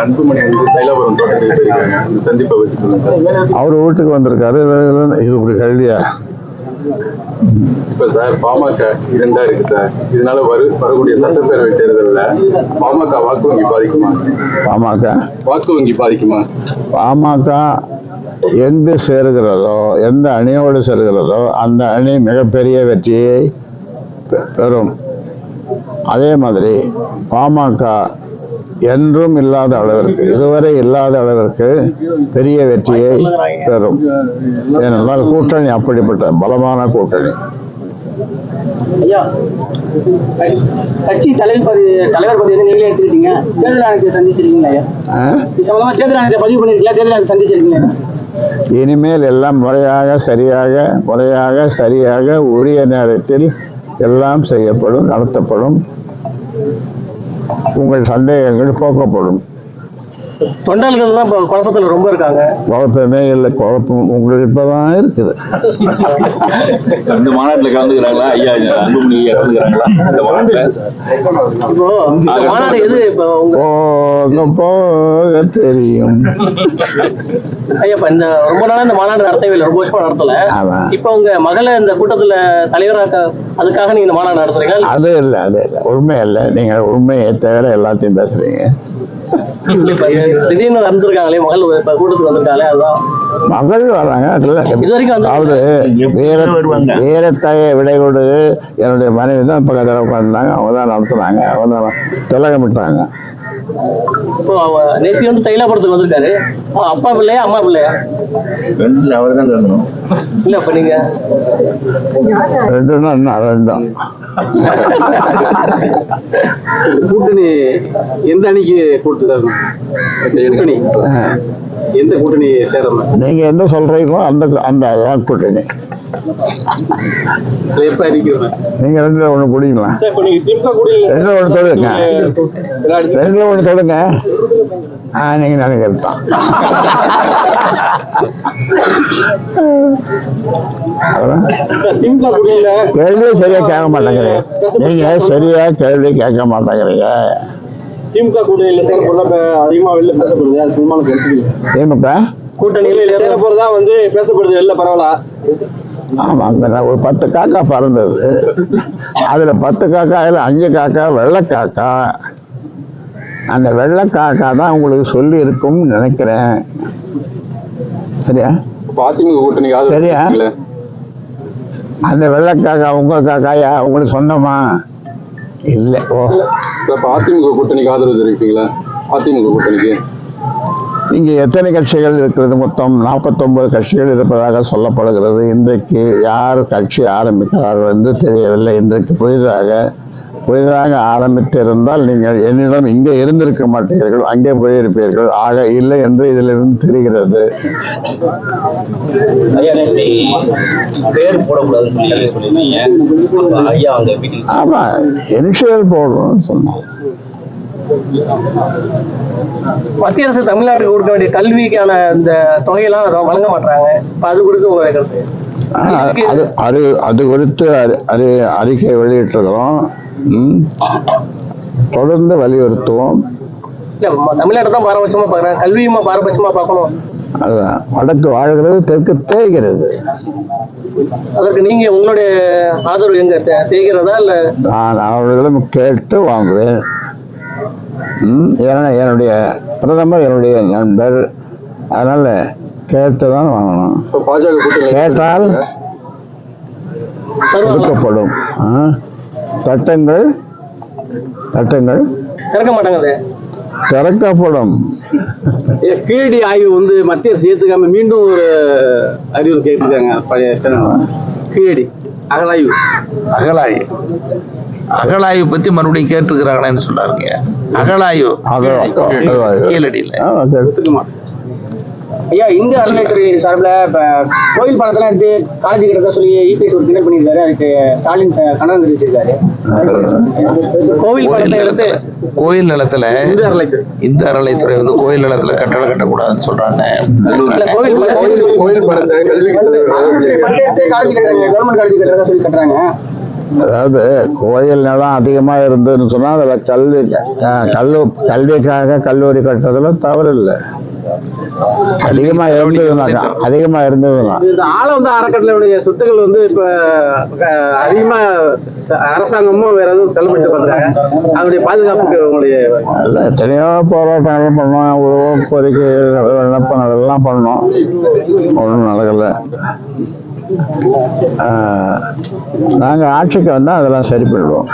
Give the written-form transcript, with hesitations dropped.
அன்புமணி வந்து தைலாபுரம் தோட்டத்துக்கு போயிருக்காங்க. அந்த சந்திப்பை பற்றி சொல்லுங்க. அவர் வீட்டுக்கு வந்திருக்காரு. இது ஒரு கல்வியா? இப்ப சார் பாமக 2 இருக்கு சார். இதனால வரக்கூடிய சட்டப்பேரவை தேர்தலில் பாமக வாக்கு வங்கி பாதிக்குமா? வாக்கு வங்கி பாதிக்குமா? பாமக எங்கு சேருகிறதோ, எந்த அணியோடு சேருகிறதோ அந்த அணி மிகப்பெரிய வெற்றியை பெறும். அதே மாதிரி பாமக என்றும் இல்லாத அளவிற்கு, இதுவரை இல்லாத அளவிற்கு பெரிய வெற்றியை பெறும். ஏனென்றால் கூட்டணி அப்படிப்பட்ட பலமான கூட்டணி. கட்சி தலைவர் பதவி நீங்களே எடுத்துக்கிட்டீங்க. தேர்தல் ஆணையத்தை சந்திச்சிருக்கீங்களா? தேர்தல் ஆணையத்தை பதிவு பண்ணிருக்கீங்களா? தேர்தல் ஆணையத்தை சந்திச்சிருக்கீங்களா? இனிமேல் எல்லாம் முறையாக சரியாக உரிய நேரத்தில் எல்லாம் செய்யப்படும், நடத்தப்படும். உங்கள் சந்தேகங்கள் போக்கப்படும். தொண்டர்கள் தான் குழப்பத்தில் ரொம்ப இருக்காங்க. குழப்பமே இல்லை. குழப்பம் உங்களுக்கு இப்பதான் இருக்குது. இந்த மாநாட்டில் கலந்துக்கிறாங்களா? ஐயா அன்புமணி கலந்துக்கிறாங்களா? மாநாடு எது போக தெரியும். ஐயா இப்ப இந்த ரொம்ப நாளா இந்த மாநாடு நடத்தவே இல்லை, ரொம்ப வருஷமா நடத்தல. இப்ப உங்க மகளை இந்த கூட்டத்துல தலைவராக அதுக்காக நீங்க இந்த மாநாடு நடத்துறீங்களா? அது இல்லை உண்மை இல்லை. நீங்க உண்மையை தவிர எல்லாத்தையும் பேசுறீங்க. திடீர்னு வந்திருக்காங்களே மகள் கூட்டத்துக்கு வந்திருக்காங்களே, அதுதான் மகள் வர்றாங்க. அதாவது வீரத்தாயை விடை கொடு. என்னுடைய மனைவி தான் இப்ப கதை உட்காந்துருந்தாங்க. அவங்க தான் நடத்துனாங்க. அவங்க தான் திலகமிட்டாங்க. இப்போ நேற்று வந்து தைலாபுரத்துக்கு வந்திருக்காரு. அப்பா பிள்ளையா அம்மா பிள்ளையா? அவர் தான் தரணும். இல்ல இப்ப நீங்க ரெண்டும் கூட்டணி எந்த அணிக்கு கூட்டு தரணும்? கூட்டணி எந்த கூட்டணி சேரணும்? நீங்க எந்த சொல்றீங்களோ அந்த கூட்டணி. எப்ப இருக்கிறது? நீங்க 2ல 1 குடிக்கலாம். ரெண்டுல ஒண்ணு தொடுங்க. நீங்க நினைக்கிறது தான். கேள்வி சரியா கேட்க மாட்டேங்கிறீங்க. நீங்க சரியா கேள்வி கேட்க மாட்டேங்கிறீங்க. திமுக கூட்டணியில சேரப்போறதா அதிகமா வெளில பேசப்படுது. திமுக கூட்டணியில சேரப்போறதா வந்து பேசப்படுது வெளில. பரவாயில்ல. ஆமா, ஒரு 10 காக்கா பறந்தது. அதுல 10 காக்காயில 5 காக்கா வெள்ளை காக்கா. அந்த வெள்ளை காக்கா தான் உங்களுக்கு சொல்லி இருக்கும்னு நினைக்கிறேன். சரியா? சரியா? அந்த வெள்ளை காக்கா உங்க காக்காயா? உங்களுக்கு சொந்தமா? இல்ல. அதிமுக கூட்டணிக்கு ஆதரவு தெரிவிப்பீங்களா? அதிமுக கூட்டணிக்கு இங்க எத்தனை கட்சிகள் இருக்கிறது? மொத்தம் 49 கட்சிகள் இருப்பதாக சொல்லப்படுகிறது. இன்றைக்கு யார் கட்சி ஆரம்பிக்கிறார்கள் என்று தெரியவில்லை. இன்றைக்கு புதிதாக ஆரம்பித்திருந்தால் நீங்கள் என்னிடம் இங்கே இருந்திருக்க மாட்டீர்கள், அங்கே போயிருப்பீர்கள். ஆக இல்லை என்று இதிலிருந்து தெரிகிறது. ஆமா, இனிஷியல் போடுறோம்னு சொன்னோம். மத்திய அரசு தமிழ்நாட்டுக்கு கொடுக்க வேண்டிய கல்விக்கான இந்த தொகையெல்லாம் வழங்க மாட்டாங்க. அது குறித்து உங்களுக்கு அது குறித்து அறிக்கை வெளியிட்டிருக்கிறோம். தொடர்ந்து வலியுறுத்துவோம். தமிழ்நாட்டை தான் பாரபட்சமா பாக்குறேன், கல்வியுமா பாரபட்சமா பார்க்கணும். வடக்கு வாழ்கிறது, தெற்கு தேய்கிறது. அதற்கு நீங்க உங்களுடைய ஆதரவு எங்க தேய்கிறதா? இல்ல நான் அவர்களிடம் கேட்டு வாங்குவேன். ஏன்னா என்னுடைய பிரதமர் என்னுடைய நண்பர், அதனால கேட்டுதான் வாங்கணும். கேட்டால் கொடுக்கப்படும். சட்டங்கள் திறக்க மாட்டாங்க, திறக்கப்படும். கீழடி ஆய்வு வந்து மத்திய அரசு ஏத்துக்காம மீண்டும் ஒரு அறிவுரை கேட்டிருக்காங்க. பழைய கீழடி அகழாய்வு பத்தி மறுபடியும் கேட்டிருக்கிறாங்கன்னு சொன்னாருங்க. அகழாய்வு கீழடியில் ஐயா, இந்து அறநிலையத்துறை சார்பில் இப்போ கோயில் பணத்தெல்லாம் எடுத்து காலேஜ் கிட்ட சொல்லி இபிஎஸ் ஒரு கிண்டல் பண்ணியிருக்காரு. அதுக்கு ஸ்டாலின் கண்டனம் தெரிவிச்சிருக்காரு. கோவில் பணத்தை எடுத்து கோயில் நிலத்துல இந்து அறநிலையத்துறை வந்து கோயில் நிலத்துல கட்டடம் கட்டக்கூடாதுன்னு சொல்றாங்க. கோயில் பணத்தை காலேஜ் கட்டுறாங்க, கவர்மெண்ட் காலேஜ் கட்டுறதா சொல்லி கட்டுறாங்க. அதாவது கோயில் நிலம் அதிகமாக இருந்ததுன்னு சொன்னால் அதில் கல்விக்காக கல்லூரி கட்டுறதுல தவறு இல்லை. அதிகமாக இருந்ததுன்னா இந்த ஆளவந்த அறக்கட்டளையுடைய சொத்துக்கள் வந்து இப்ப அதிகமா அரசாங்கமும் வேற எதுவும் செலவிட்டு பண்றாங்க. அவருடைய பாதுகாப்புக்கு உங்களுடைய இல்லை, எத்தனையோ போராட்டங்கள் பண்ணோம், எவ்வளவோ கோரிக்கை விண்ணப்பங்கள் எல்லாம் பண்ணோம், ஒன்றும் நடக்கலை. நாங்கள் ஆட்சிக்கு வந்தால் அதெல்லாம் சரி பண்ணிடுவோம்.